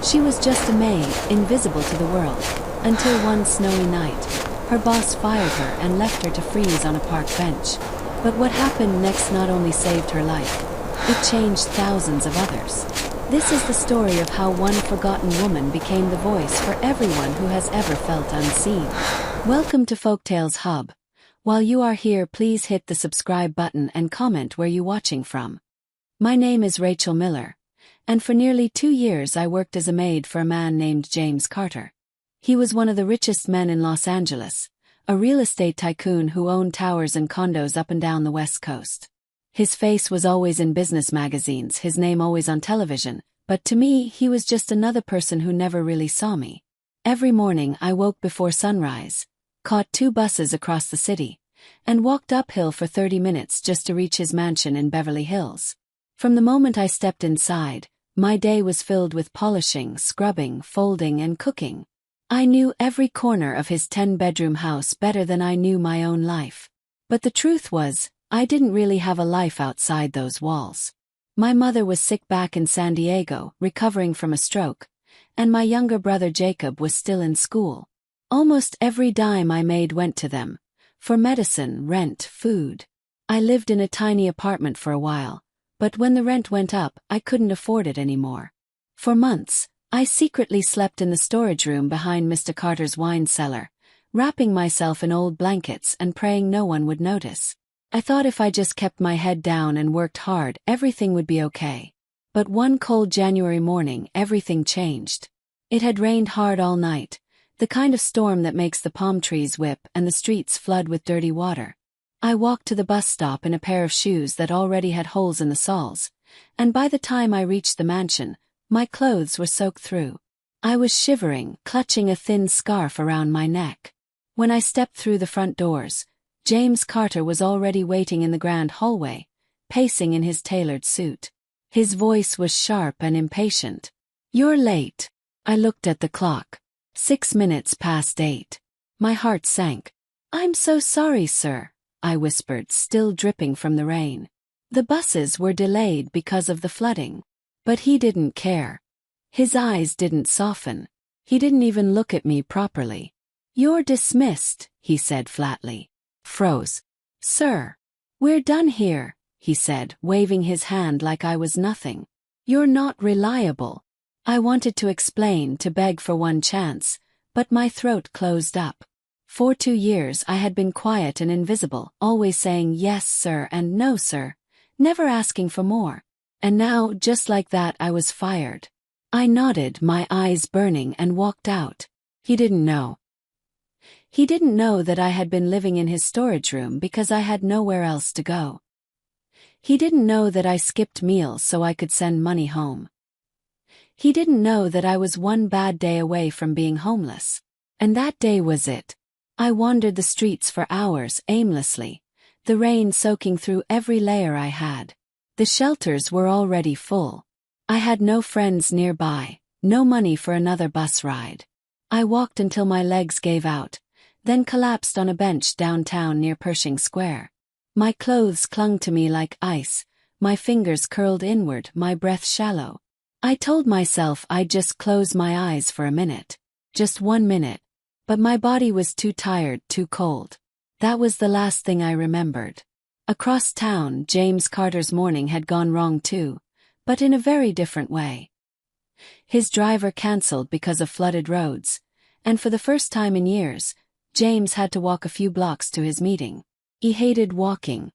She was just a maid, invisible to the world, until one snowy night, her boss fired her and left her to freeze on a park bench. But what happened next not only saved her life, it changed thousands of others. This is the story of how one forgotten woman became the voice for everyone who has ever felt unseen. Welcome to Folktales Hub. While you are here, please hit the subscribe button and comment where you're watching from. My name is Rachel Miller, and for nearly 2 years I worked as a maid for a man named James Carter. He was one of the richest men in Los Angeles, a real estate tycoon who owned towers and condos up and down the West Coast. His face was always in business magazines, his name always on television, but to me he was just another person who never really saw me. Every morning I woke before sunrise, caught 2 buses across the city, and walked uphill for 30 minutes just to reach his mansion in Beverly Hills. From the moment I stepped inside, my day was filled with polishing, scrubbing, folding, and cooking. I knew every corner of his 10-bedroom house better than I knew my own life. But the truth was, I didn't really have a life outside those walls. My mother was sick back in San Diego, recovering from a stroke, and my younger brother Jacob was still in school. Almost every dime I made went to them, for medicine, rent, food. I lived in a tiny apartment for a while, but when the rent went up, I couldn't afford it anymore. For months, I secretly slept in the storage room behind Mr. Carter's wine cellar, wrapping myself in old blankets and praying no one would notice. I thought if I just kept my head down and worked hard, everything would be okay. But one cold January morning, everything changed. It had rained hard all night, the kind of storm that makes the palm trees whip and the streets flood with dirty water. I walked to the bus stop in a pair of shoes that already had holes in the soles, and by the time I reached the mansion, my clothes were soaked through. I was shivering, clutching a thin scarf around my neck. When I stepped through the front doors, James Carter was already waiting in the grand hallway, pacing in his tailored suit. His voice was sharp and impatient. "You're late." I looked at the clock. 6 minutes past 8. My heart sank. "I'm so sorry, sir," I whispered, still dripping from the rain. The buses were delayed because of the flooding. But he didn't care. His eyes didn't soften. He didn't even look at me properly. "You're dismissed," he said flatly. Froze. "Sir, we're done here," he said, waving his hand like I was nothing. "You're not reliable." I wanted to explain, to beg for one chance, but my throat closed up. For 2 years I had been quiet and invisible, always saying yes, sir, and no, sir, never asking for more. And now, just like that, I was fired. I nodded, my eyes burning, and walked out. He didn't know. He didn't know that I had been living in his storage room because I had nowhere else to go. He didn't know that I skipped meals so I could send money home. He didn't know that I was one bad day away from being homeless. And that day was it. I wandered the streets for hours, aimlessly, the rain soaking through every layer I had. The shelters were already full. I had no friends nearby, no money for another bus ride. I walked until my legs gave out, then collapsed on a bench downtown near Pershing Square. My clothes clung to me like ice, my fingers curled inward, my breath shallow. I told myself I'd just close my eyes for a minute. Just 1 minute. But my body was too tired, too cold. That was the last thing I remembered. Across town, James Carter's morning had gone wrong too, but in a very different way. His driver canceled because of flooded roads, and for the first time in years, James had to walk a few blocks to his meeting. He hated walking.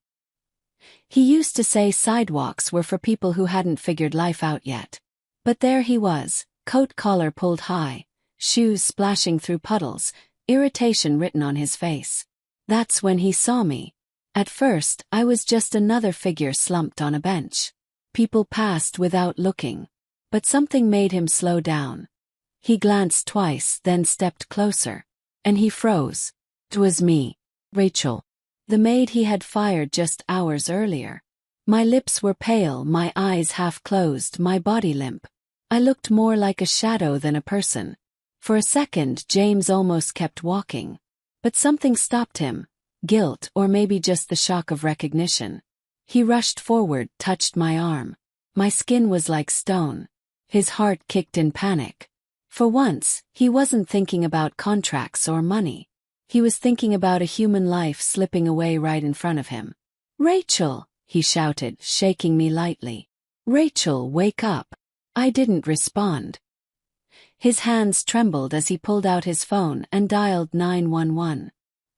He used to say sidewalks were for people who hadn't figured life out yet. But there he was, coat collar pulled high, shoes splashing through puddles, irritation written on his face. That's when he saw me. At first, I was just another figure slumped on a bench. People passed without looking. But something made him slow down. He glanced twice, then stepped closer. And he froze. It was me, Rachel, the maid he had fired just hours earlier. My lips were pale, my eyes half closed, my body limp. I looked more like a shadow than a person. For a second, James almost kept walking. But something stopped him. Guilt, or maybe just the shock of recognition. He rushed forward, touched my arm. My skin was like stone. His heart kicked in panic. For once, he wasn't thinking about contracts or money. He was thinking about a human life slipping away right in front of him. "Rachel!" he shouted, shaking me lightly. "Rachel, wake up!" I didn't respond. His hands trembled as he pulled out his phone and dialed 911.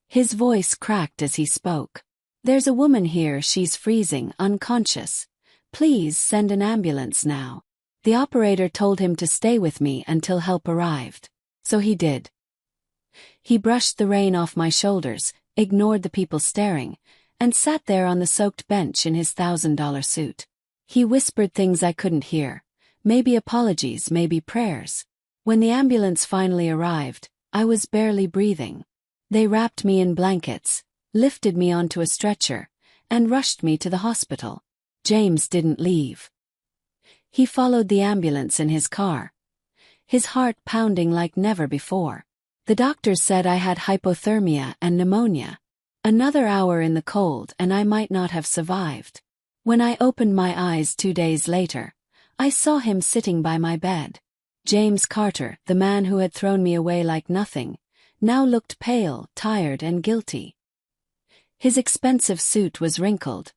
His voice cracked as he spoke. "There's a woman here, she's freezing, unconscious. Please send an ambulance now." The operator told him to stay with me until help arrived. So he did. He brushed the rain off my shoulders, ignored the people staring, and sat there on the soaked bench in his $1,000 suit. He whispered things I couldn't hear. Maybe apologies, maybe prayers. When the ambulance finally arrived, I was barely breathing. They wrapped me in blankets, lifted me onto a stretcher, and rushed me to the hospital. James didn't leave. He followed the ambulance in his car, his heart pounding like never before. The doctors said I had hypothermia and pneumonia. Another hour in the cold and I might not have survived. When I opened my eyes 2 days later, I saw him sitting by my bed. James Carter, the man who had thrown me away like nothing, now looked pale, tired, and guilty. His expensive suit was wrinkled.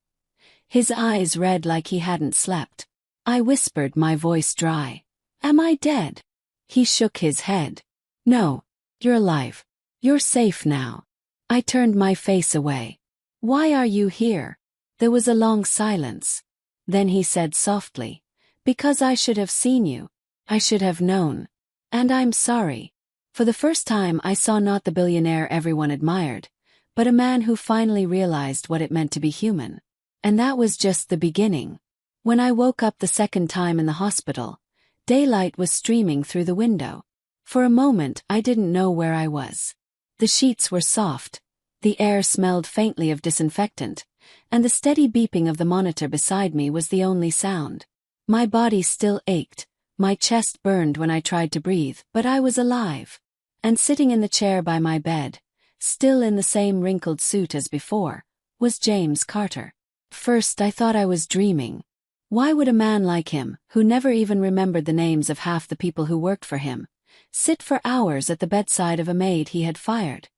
His eyes red like he hadn't slept. I whispered, my voice dry. "Am I dead?" He shook his head. "No, you're alive. You're safe now." I turned my face away. "Why are you here?" There was a long silence. Then he said softly, "Because I should have seen you. I should have known. And I'm sorry." For the first time I saw not the billionaire everyone admired, but a man who finally realized what it meant to be human. And that was just the beginning. When I woke up the second time in the hospital, daylight was streaming through the window. For a moment I didn't know where I was. The sheets were soft, the air smelled faintly of disinfectant, and the steady beeping of the monitor beside me was the only sound. My body still ached, my chest burned when I tried to breathe, but I was alive. And sitting in the chair by my bed, still in the same wrinkled suit as before, was James Carter. First I thought I was dreaming. Why would a man like him, who never even remembered the names of half the people who worked for him, sit for hours at the bedside of a maid he had fired?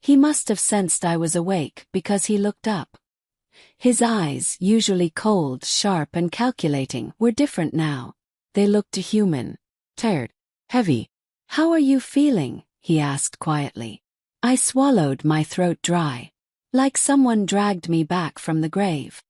He must have sensed I was awake because he looked up. His eyes, usually cold, sharp, and calculating, were different now. They looked human, tired, heavy. "How are you feeling?" he asked quietly. I swallowed, my throat dry. Like someone dragged me back from the grave.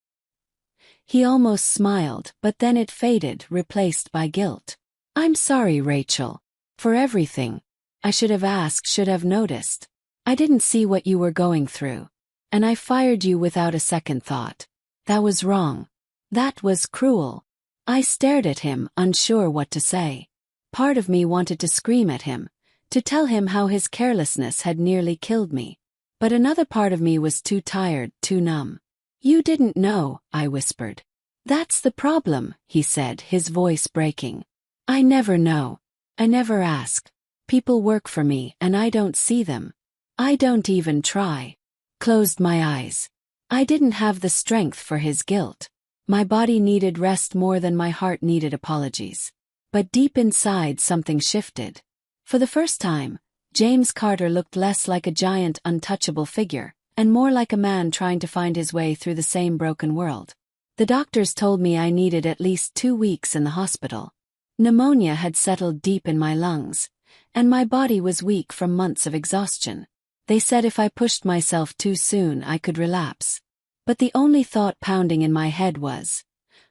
He almost smiled, but then it faded, replaced by guilt. "I'm sorry, Rachel. For everything. I should have asked, should have noticed. I didn't see what you were going through. And I fired you without a second thought. That was wrong. That was cruel." I stared at him, unsure what to say. Part of me wanted to scream at him, to tell him how his carelessness had nearly killed me. But another part of me was too tired, too numb. "You didn't know," I whispered. "That's the problem," he said, his voice breaking. "I never know. I never ask. People work for me and I don't see them. I don't even try." Closed my eyes. I didn't have the strength for his guilt. My body needed rest more than my heart needed apologies. But deep inside something shifted. For the first time, James Carter looked less like a giant, untouchable figure, and more like a man trying to find his way through the same broken world. The doctors told me I needed at least 2 weeks in the hospital. Pneumonia had settled deep in my lungs, and my body was weak from months of exhaustion. They said if I pushed myself too soon I could relapse. But the only thought pounding in my head was,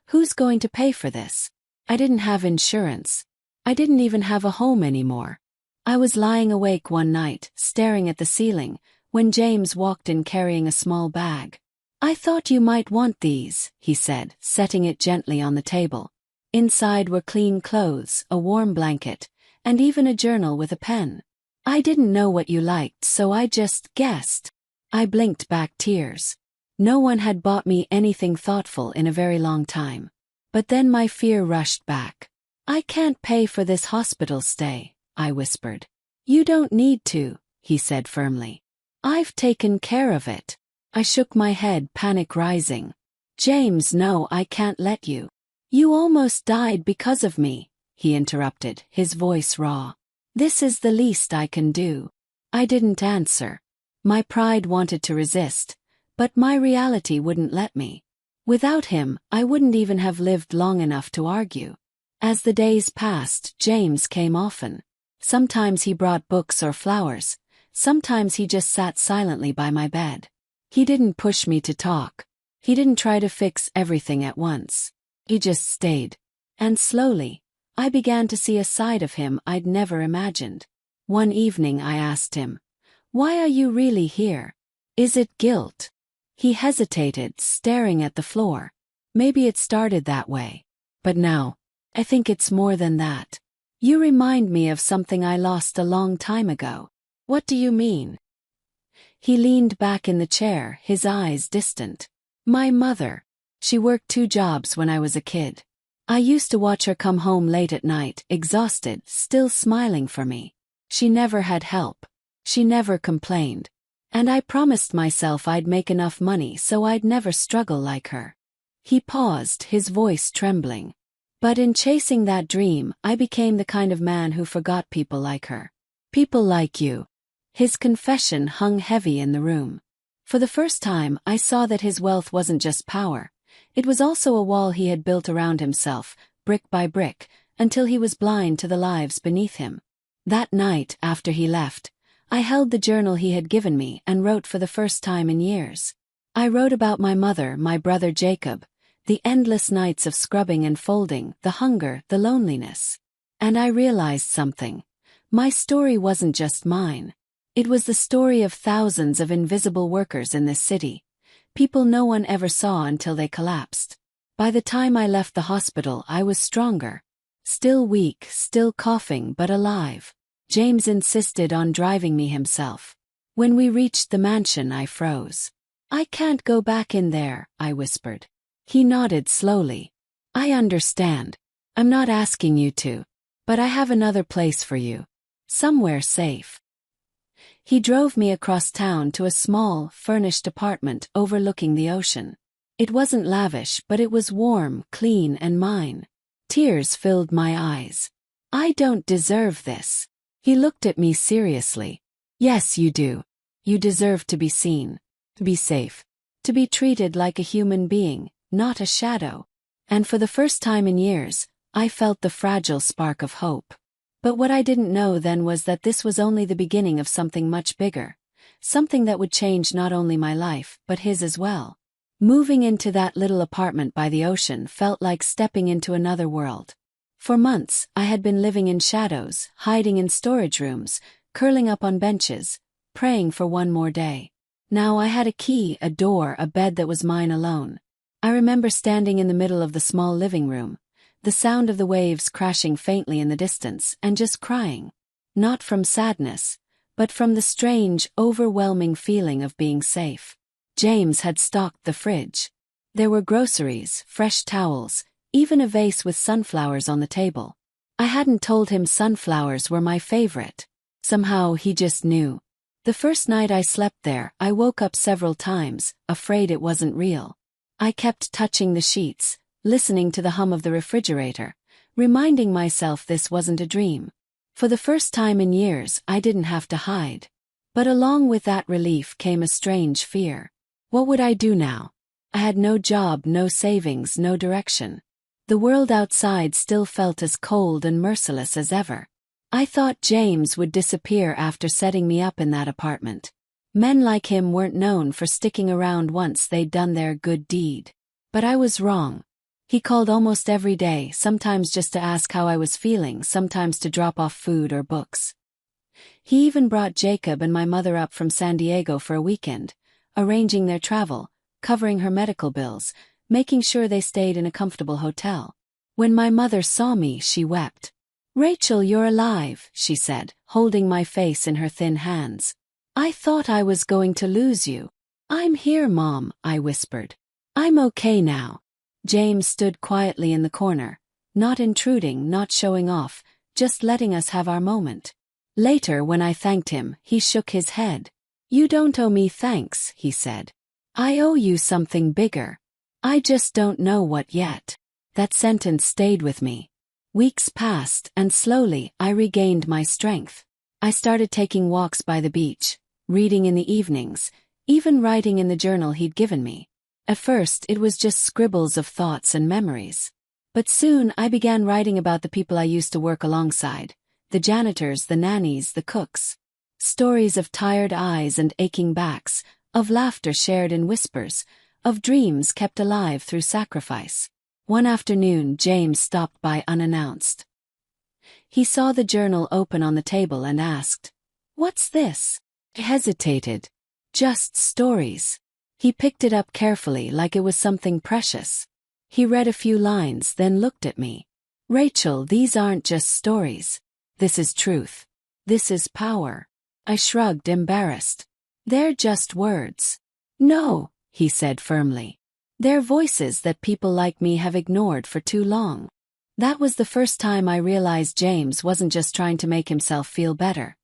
who's going to pay for this? I didn't have insurance. I didn't even have a home anymore. I was lying awake one night, staring at the ceiling, when James walked in carrying a small bag. "I thought you might want these," he said, setting it gently on the table. Inside were clean clothes, a warm blanket, and even a journal with a pen. "I didn't know what you liked, so I just guessed." I blinked back tears. No one had bought me anything thoughtful in a very long time. But then my fear rushed back. "I can't pay for this hospital stay," I whispered. "You don't need to," he said firmly. "I've taken care of it." I shook my head, panic rising. "James, no, I can't let you. You almost died because of me, he interrupted, his voice raw. This is the least I can do. I didn't answer. My pride wanted to resist, but my reality wouldn't let me. Without him, I wouldn't even have lived long enough to argue. As the days passed, James came often. Sometimes he brought books or flowers. Sometimes he just sat silently by my bed. He didn't push me to talk. He didn't try to fix everything at once. He just stayed. And slowly, I began to see a side of him I'd never imagined. One evening I asked him, "Why are you really here? Is it guilt?" He hesitated, staring at the floor. Maybe it started that way. But now, I think it's more than that. You remind me of something I lost a long time ago. What do you mean? He leaned back in the chair, his eyes distant. My mother. She worked 2 jobs when I was a kid. I used to watch her come home late at night, exhausted, still smiling for me. She never had help. She never complained. And I promised myself I'd make enough money so I'd never struggle like her. He paused, his voice trembling. But in chasing that dream, I became the kind of man who forgot people like her. People like you. His confession hung heavy in the room. For the first time, I saw that his wealth wasn't just power. It was also a wall he had built around himself, brick by brick, until he was blind to the lives beneath him. That night, after he left, I held the journal he had given me and wrote for the first time in years. I wrote about my mother, my brother Jacob, the endless nights of scrubbing and folding, the hunger, the loneliness. And I realized something. My story wasn't just mine. It was the story of thousands of invisible workers in this city. People no one ever saw until they collapsed. By the time I left the hospital, I was stronger. Still weak, still coughing, but alive. James insisted on driving me himself. When we reached the mansion, I froze. I can't go back in there, I whispered. He nodded slowly. I understand. I'm not asking you to. But I have another place for you. Somewhere safe. He drove me across town to a small, furnished apartment overlooking the ocean. It wasn't lavish, but it was warm, clean, and mine. Tears filled my eyes. I don't deserve this. He looked at me seriously. Yes, you do. You deserve to be seen, to be safe, to be treated like a human being, not a shadow. And for the first time in years, I felt the fragile spark of hope. But what I didn't know then was that this was only the beginning of something much bigger, something that would change not only my life, but his as well. Moving into that little apartment by the ocean felt like stepping into another world. For months, I had been living in shadows, hiding in storage rooms, curling up on benches, praying for one more day. Now I had a key, a door, a bed that was mine alone. I remember standing in the middle of the small living room, the sound of the waves crashing faintly in the distance, and just crying. Not from sadness, but from the strange, overwhelming feeling of being safe. James had stocked the fridge. There were groceries, fresh towels, even a vase with sunflowers on the table. I hadn't told him sunflowers were my favorite. Somehow he just knew. The first night I slept there, I woke up several times, afraid it wasn't real. I kept touching the sheets, listening to the hum of the refrigerator, reminding myself this wasn't a dream. For the first time in years, I didn't have to hide. But along with that relief came a strange fear. What would I do now? I had no job, no savings, no direction. The world outside still felt as cold and merciless as ever. I thought James would disappear after setting me up in that apartment. Men like him weren't known for sticking around once they'd done their good deed. But I was wrong. He called almost every day, sometimes just to ask how I was feeling, sometimes to drop off food or books. He even brought Jacob and my mother up from San Diego for a weekend, arranging their travel, covering her medical bills, making sure they stayed in a comfortable hotel. When my mother saw me, she wept. "Rachel, you're alive," she said, holding my face in her thin hands. "I thought I was going to lose you." "I'm here, Mom," I whispered. "I'm okay now." James stood quietly in the corner, not intruding, not showing off, just letting us have our moment. Later, when I thanked him, he shook his head. "You don't owe me thanks," he said. "I owe you something bigger. I just don't know what yet." That sentence stayed with me. Weeks passed, and slowly I regained my strength. I started taking walks by the beach, reading in the evenings, even writing in the journal he'd given me. At first, it was just scribbles of thoughts and memories. But soon I began writing about the people I used to work alongside, the janitors, the nannies, the cooks. Stories of tired eyes and aching backs, of laughter shared in whispers, of dreams kept alive through sacrifice. One afternoon, James stopped by unannounced. He saw the journal open on the table and asked, "What's this?" I hesitated. "Just stories." He picked it up carefully like it was something precious. He read a few lines, then looked at me. "Rachel, these aren't just stories. This is truth. This is power." I shrugged, embarrassed. "They're just words." "No," he said firmly. "They're voices that people like me have ignored for too long." That was the first time I realized James wasn't just trying to make himself feel better.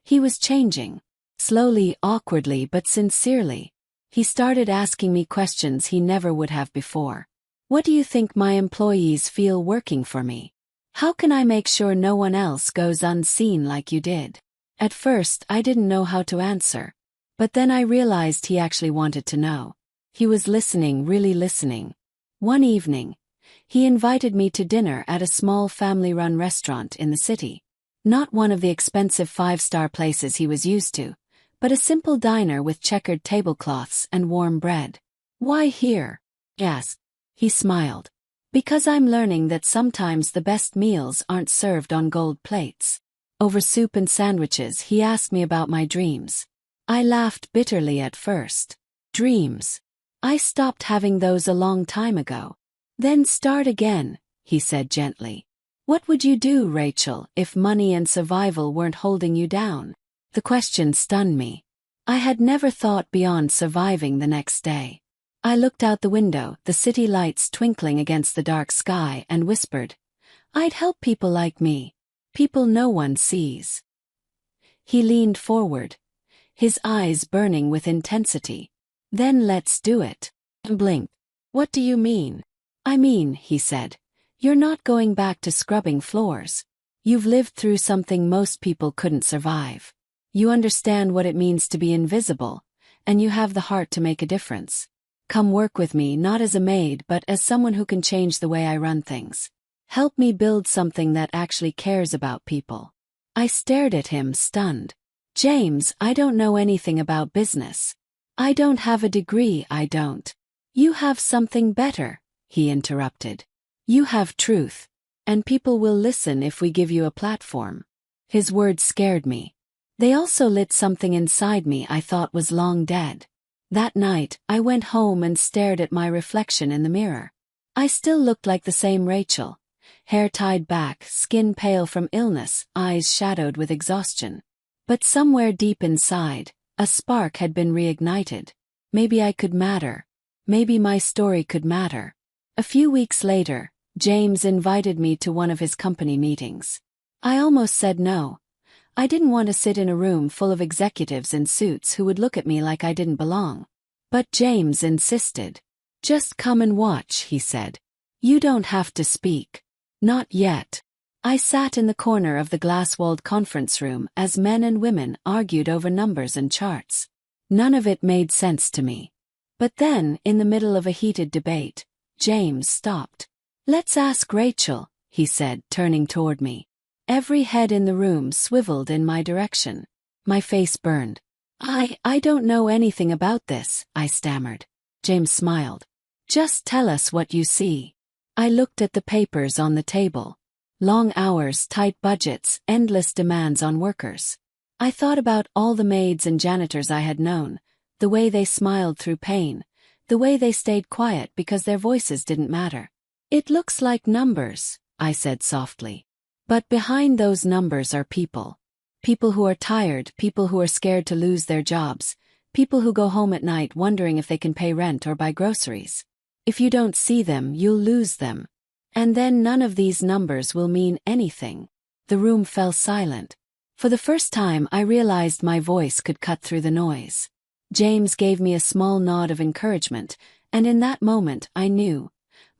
He was changing. Slowly, awkwardly, but sincerely. He started asking me questions he never would have before. "What do you think my employees feel working for me? How can I make sure no one else goes unseen like you did?" At first, I didn't know how to answer. But then I realized he actually wanted to know. He was listening, really listening. One evening, he invited me to dinner at a small family-run restaurant in the city. Not one of the expensive five-star places he was used to, but a simple diner with checkered tablecloths and warm bread. "Why here?" I asked. He smiled. "Because I'm learning that sometimes the best meals aren't served on gold plates." Over soup and sandwiches, he asked me about my dreams. I laughed bitterly at first. Dreams. I stopped having those a long time ago. "Then start again," he said gently. "What would you do, Rachel, if money and survival weren't holding you down?" The question stunned me. I had never thought beyond surviving the next day. I looked out the window, the city lights twinkling against the dark sky, and whispered, "I'd help people like me. People no one sees." He leaned forward, his eyes burning with intensity. "Then let's do it." I blinked. "What do you mean?" "I mean," he said, "you're not going back to scrubbing floors. You've lived through something most people couldn't survive. You understand what it means to be invisible, and you have the heart to make a difference. Come work with me not as a maid but as someone who can change the way I run things. Help me build something that actually cares about people." I stared at him, stunned. "James, I don't know anything about business. I don't have a degree, I don't." "You have something better," he interrupted. "You have truth. And people will listen if we give you a platform." His words scared me. They also lit something inside me I thought was long dead. That night, I went home and stared at my reflection in the mirror. I still looked like the same Rachel. Hair tied back, skin pale from illness, eyes shadowed with exhaustion. But somewhere deep inside, a spark had been reignited. Maybe I could matter. Maybe my story could matter. A few weeks later, James invited me to one of his company meetings. I almost said no. I didn't want to sit in a room full of executives in suits who would look at me like I didn't belong. But James insisted. "Just come and watch," he said. "You don't have to speak." Not yet. I sat in the corner of the glass-walled conference room as men and women argued over numbers and charts. None of it made sense to me. But then, in the middle of a heated debate, James stopped. "Let's ask Rachel," he said, turning toward me. Every head in the room swiveled in my direction. My face burned. I don't know anything about this," I stammered. James smiled. "Just tell us what you see." I looked at the papers on the table. Long hours, tight budgets, endless demands on workers. I thought about all the maids and janitors I had known, the way they smiled through pain, the way they stayed quiet because their voices didn't matter. "It looks like numbers," I said softly. "But behind those numbers are people. People who are tired, people who are scared to lose their jobs, people who go home at night wondering if they can pay rent or buy groceries. If you don't see them, you'll lose them. And then none of these numbers will mean anything." The room fell silent. For the first time, I realized my voice could cut through the noise. James gave me a small nod of encouragement, and in that moment, I knew.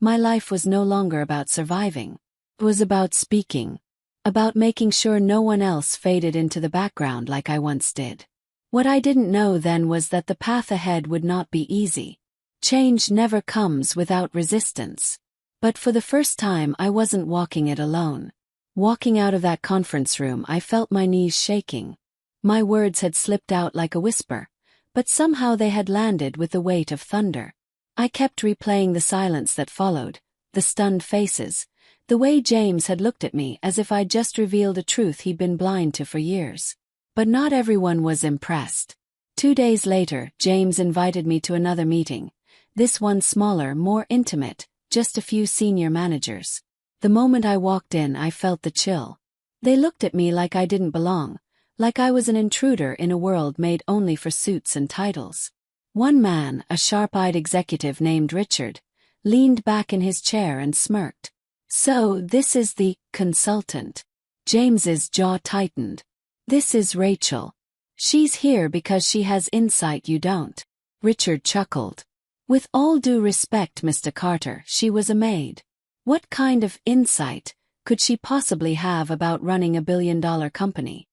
My life was no longer about surviving. It was about speaking. About making sure no one else faded into the background like I once did. What I didn't know then was that the path ahead would not be easy. Change never comes without resistance. But for the first time I wasn't walking it alone. Walking out of that conference room I felt my knees shaking. My words had slipped out like a whisper, but somehow they had landed with the weight of thunder. I kept replaying the silence that followed, the stunned faces, the way James had looked at me as if I'd just revealed a truth he'd been blind to for years. But not everyone was impressed. 2 days later, James invited me to another meeting. This one smaller, more intimate, just a few senior managers. The moment I walked in, I felt the chill. They looked at me like I didn't belong, like I was an intruder in a world made only for suits and titles. One man, a sharp-eyed executive named Richard, leaned back in his chair and smirked. "So, this is the consultant." James's jaw tightened. "This is Rachel. She's here because she has insight you don't." Richard chuckled. "With all due respect, Mr. Carter, she was a maid. What kind of insight could she possibly have about running a billion-dollar company?"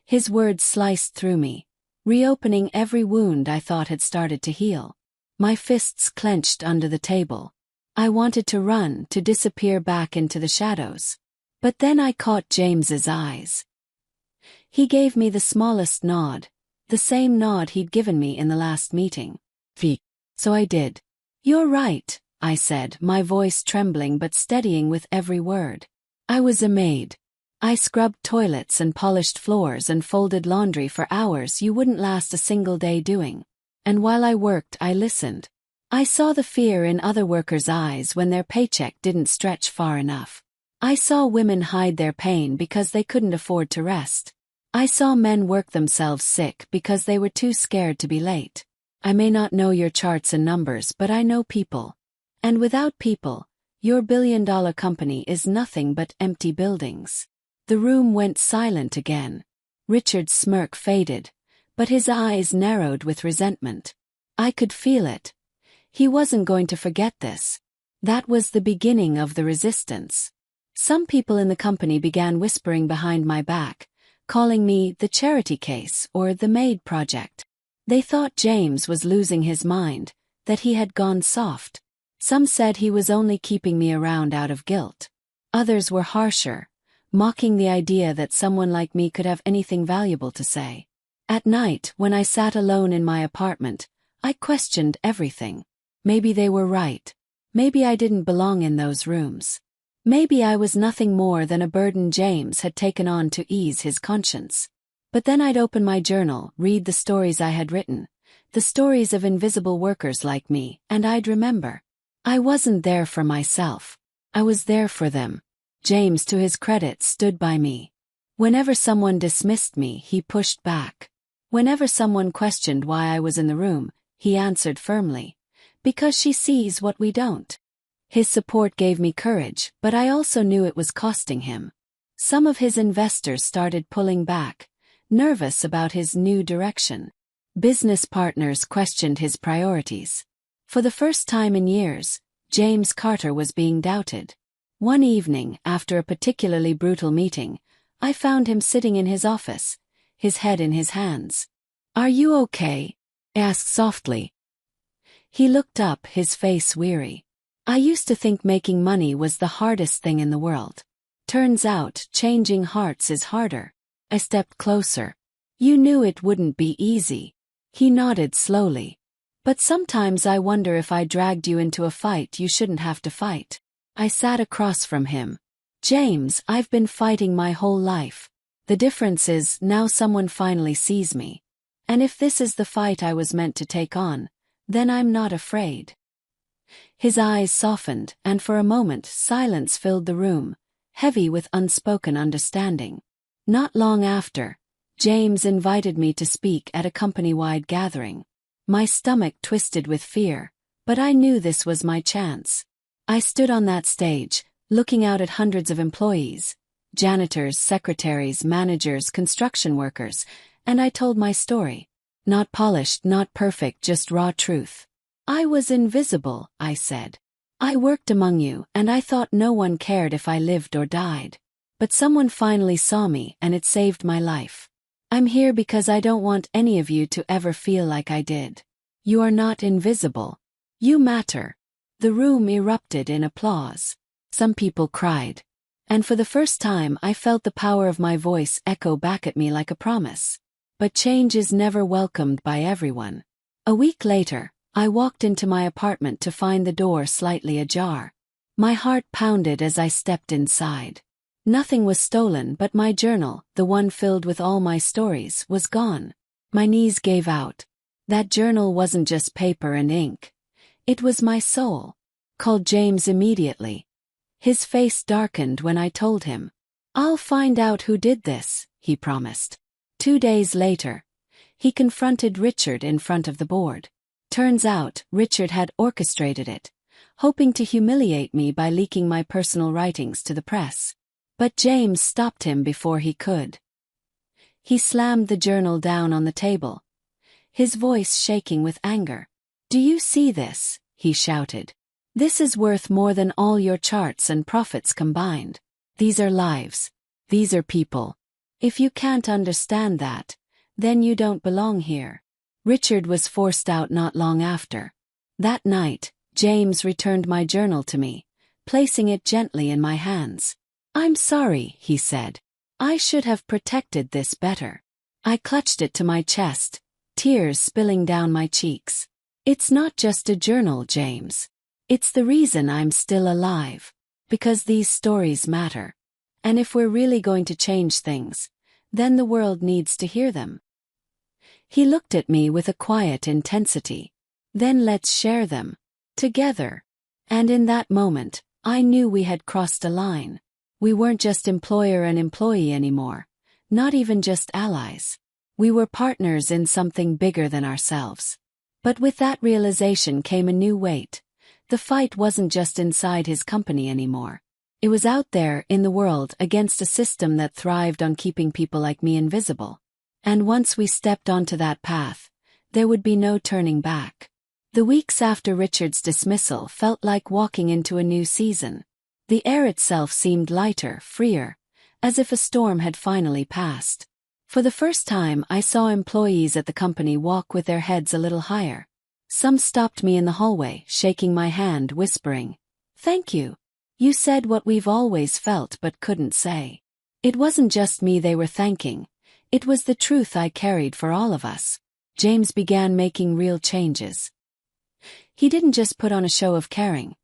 His words sliced through me, reopening every wound I thought had started to heal. My fists clenched under the table. I wanted to run, to disappear back into the shadows. But then I caught James's eyes. He gave me the smallest nod, the same nod he'd given me in the last meeting. So I did. "You're right," I said, my voice trembling but steadying with every word. "I was a maid. I scrubbed toilets and polished floors and folded laundry for hours you wouldn't last a single day doing. And while I worked, I listened. I saw the fear in other workers' eyes when their paycheck didn't stretch far enough. I saw women hide their pain because they couldn't afford to rest. I saw men work themselves sick because they were too scared to be late. I may not know your charts and numbers, but I know people. And without people, your billion-dollar company is nothing but empty buildings." The room went silent again. Richard's smirk faded, but his eyes narrowed with resentment. I could feel it. He wasn't going to forget this. That was the beginning of the resistance. Some people in the company began whispering behind my back, calling me the charity case or the maid project. They thought James was losing his mind, that he had gone soft. Some said he was only keeping me around out of guilt. Others were harsher, mocking the idea that someone like me could have anything valuable to say. At night, when I sat alone in my apartment, I questioned everything. Maybe they were right. Maybe I didn't belong in those rooms. Maybe I was nothing more than a burden James had taken on to ease his conscience. But then I'd open my journal, read the stories I had written, the stories of invisible workers like me, and I'd remember. I wasn't there for myself. I was there for them. James, to his credit, stood by me. Whenever someone dismissed me, he pushed back. Whenever someone questioned why I was in the room, he answered firmly. "Because she sees what we don't." His support gave me courage, but I also knew it was costing him. Some of his investors started pulling back, nervous about his new direction. Business partners questioned his priorities. For the first time in years, James Carter was being doubted. One evening, after a particularly brutal meeting, I found him sitting in his office, his head in his hands. "Are you okay?" I asked softly. He looked up, his face weary. "I used to think making money was the hardest thing in the world. Turns out, changing hearts is harder." I stepped closer. "You knew it wouldn't be easy." He nodded slowly. "But sometimes I wonder if I dragged you into a fight you shouldn't have to fight." I sat across from him. "James, I've been fighting my whole life. The difference is, now someone finally sees me. And if this is the fight I was meant to take on, then I'm not afraid." His eyes softened, and for a moment silence filled the room, heavy with unspoken understanding. Not long after, James invited me to speak at a company-wide gathering. My stomach twisted with fear, but I knew this was my chance. I stood on that stage, looking out at hundreds of employees, janitors, secretaries, managers, construction workers, and I told my story. Not polished, not perfect, just raw truth. "I was invisible," I said. I worked among you, and I thought no one cared if I lived or died. But someone finally saw me, and it saved my life. I'm here because I don't want any of you to ever feel like I did. You are not invisible. You matter." The room erupted in applause. Some people cried. And for the first time I felt the power of my voice echo back at me like a promise. But change is never welcomed by everyone. A week later, I walked into my apartment to find the door slightly ajar. My heart pounded as I stepped inside. Nothing was stolen, but my journal, the one filled with all my stories, was gone. My knees gave out. That journal wasn't just paper and ink. It was my soul. Called James immediately. His face darkened when I told him. "I'll find out who did this," he promised. 2 days later, he confronted Richard in front of the board. Turns out, Richard had orchestrated it, hoping to humiliate me by leaking my personal writings to the press. But James stopped him before he could. He slammed the journal down on the table, his voice shaking with anger. "Do you see this?" he shouted. "This is worth more than all your charts and profits combined. These are lives. These are people. If you can't understand that, then you don't belong here." Richard was forced out not long after. That night, James returned my journal to me, placing it gently in my hands. "I'm sorry," he said. "I should have protected this better." I clutched it to my chest, tears spilling down my cheeks. "It's not just a journal, James. It's the reason I'm still alive. Because these stories matter. And if we're really going to change things, then the world needs to hear them." He looked at me with a quiet intensity. "Then let's share them. Together." And in that moment, I knew we had crossed a line. We weren't just employer and employee anymore, not even just allies. We were partners in something bigger than ourselves. But with that realization came a new weight. The fight wasn't just inside his company anymore. It was out there in the world against a system that thrived on keeping people like me invisible. And once we stepped onto that path, there would be no turning back. The weeks after Richard's dismissal felt like walking into a new season. The air itself seemed lighter, freer, as if a storm had finally passed. For the first time, I saw employees at the company walk with their heads a little higher. Some stopped me in the hallway, shaking my hand, whispering, "Thank you. You said what we've always felt but couldn't say." It wasn't just me they were thanking. It was the truth I carried for all of us. James began making real changes. He didn't just put on a show of caring.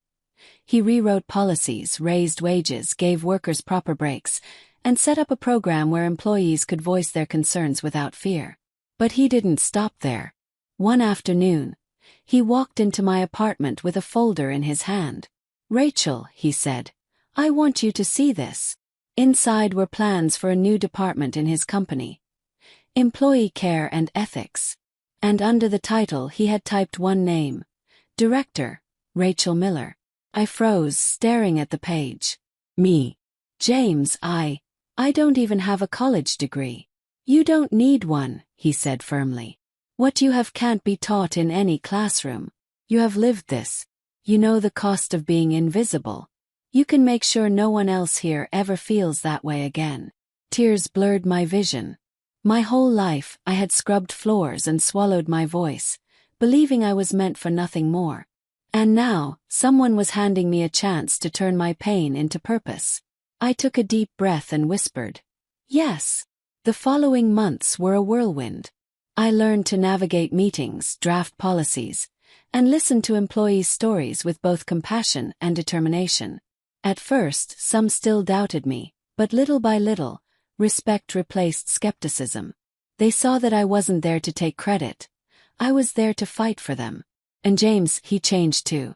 He rewrote policies, raised wages, gave workers proper breaks, and set up a program where employees could voice their concerns without fear. But he didn't stop there. One afternoon, he walked into my apartment with a folder in his hand. "Rachel," he said, "I want you to see this." Inside were plans for a new department in his company. Employee Care and Ethics. And under the title he had typed one name. Director, Rachel Miller. I froze, staring at the page. "Me. James, I don't even have a college degree." "You don't need one," he said firmly. "What you have can't be taught in any classroom. You have lived this. You know the cost of being invisible. You can make sure no one else here ever feels that way again." Tears blurred my vision. My whole life, I had scrubbed floors and swallowed my voice, believing I was meant for nothing more. And now, someone was handing me a chance to turn my pain into purpose. I took a deep breath and whispered, "Yes." The following months were a whirlwind. I learned to navigate meetings, draft policies, and listen to employees' stories with both compassion and determination. At first, some still doubted me, but little by little, respect replaced skepticism. They saw that I wasn't there to take credit. I was there to fight for them. And James, he changed too.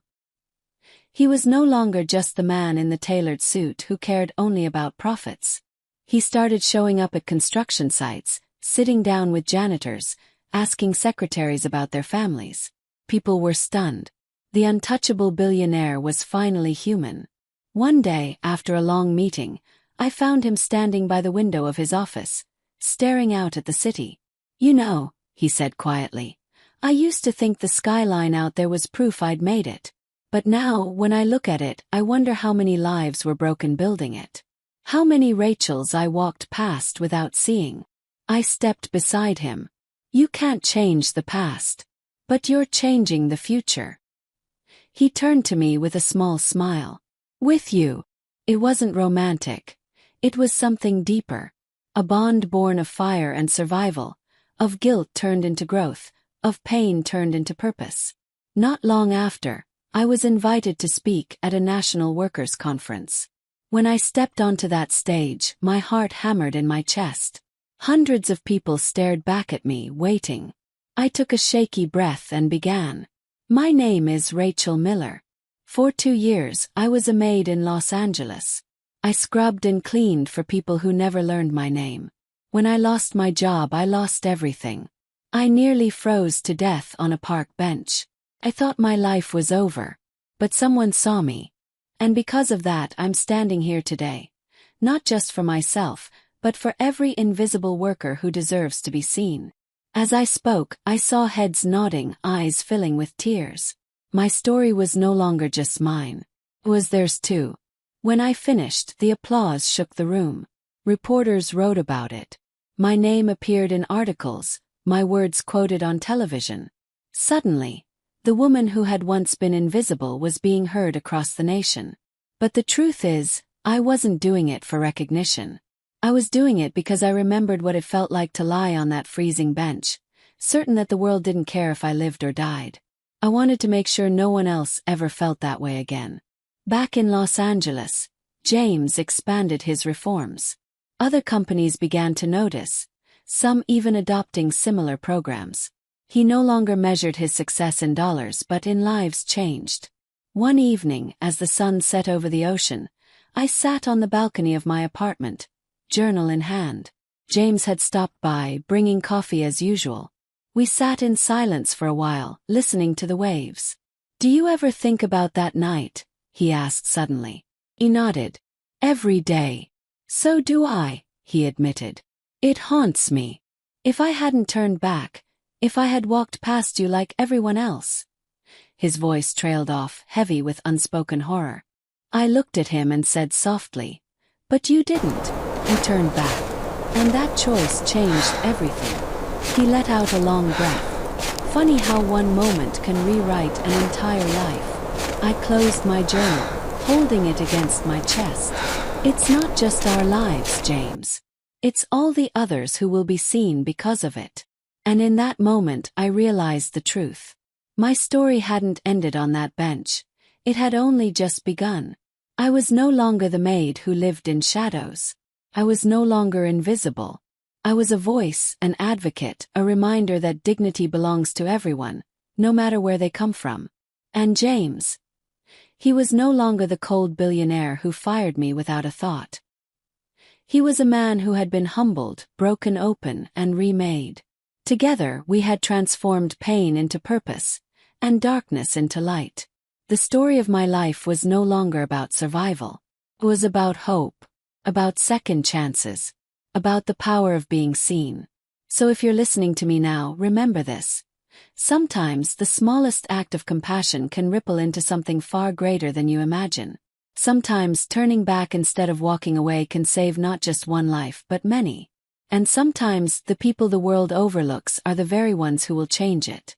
He was no longer just the man in the tailored suit who cared only about profits. He started showing up at construction sites, sitting down with janitors, asking secretaries about their families. People were stunned. The untouchable billionaire was finally human. One day, after a long meeting, I found him standing by the window of his office, staring out at the city. "You know," he said quietly, "I used to think the skyline out there was proof I'd made it. But now, when I look at it, I wonder how many lives were broken building it. How many Rachels I walked past without seeing. I stepped beside him. You can't change the past. But you're changing the future. He turned to me with a small smile. With you. It wasn't romantic. It was something deeper. A bond born of fire and survival, of guilt turned into growth, of pain turned into purpose. Not long after, I was invited to speak at a national workers' conference. When I stepped onto that stage, my heart hammered in my chest. Hundreds of people stared back at me, waiting. I took a shaky breath and began. My name is Rachel Miller. For 2 years, I was a maid in Los Angeles. I scrubbed and cleaned for people who never learned my name. When I lost my job, I lost everything. I nearly froze to death on a park bench. I thought my life was over. But someone saw me. And because of that, I'm standing here today. Not just for myself, but for every invisible worker who deserves to be seen. As I spoke, I saw heads nodding, eyes filling with tears. My story was no longer just mine. It was theirs too. When I finished, the applause shook the room. Reporters wrote about it. My name appeared in articles, my words quoted on television. Suddenly, the woman who had once been invisible was being heard across the nation. But the truth is, I wasn't doing it for recognition. I was doing it because I remembered what it felt like to lie on that freezing bench, certain that the world didn't care if I lived or died. I wanted to make sure no one else ever felt that way again. Back in Los Angeles, James expanded his reforms. Other companies began to notice, some even adopting similar programs. He no longer measured his success in dollars but in lives changed. One evening, as the sun set over the ocean, I sat on the balcony of my apartment, journal in hand. James had stopped by, bringing coffee as usual. We sat in silence for a while, listening to the waves. "Do you ever think about that night?" he asked suddenly. He nodded. "Every day." "So do I," he admitted. "It haunts me. If I hadn't turned back, if I had walked past you like everyone else." His voice trailed off, heavy with unspoken horror. I looked at him and said softly, "But you didn't." He turned back. And that choice changed everything. He let out a long breath. Funny how one moment can rewrite an entire life. I closed my journal, holding it against my chest. It's not just our lives, James. It's all the others who will be seen because of it. And in that moment I realized the truth. My story hadn't ended on that bench. It had only just begun. I was no longer the maid who lived in shadows. I was no longer invisible. I was a voice, an advocate, a reminder that dignity belongs to everyone, no matter where they come from. And James. He was no longer the cold billionaire who fired me without a thought. He was a man who had been humbled, broken open, and remade. Together, we had transformed pain into purpose, and darkness into light. The story of my life was no longer about survival. It was about hope, about second chances, about the power of being seen. So if you're listening to me now, remember this. Sometimes the smallest act of compassion can ripple into something far greater than you imagine. Sometimes turning back instead of walking away can save not just one life but many. And sometimes the people the world overlooks are the very ones who will change it.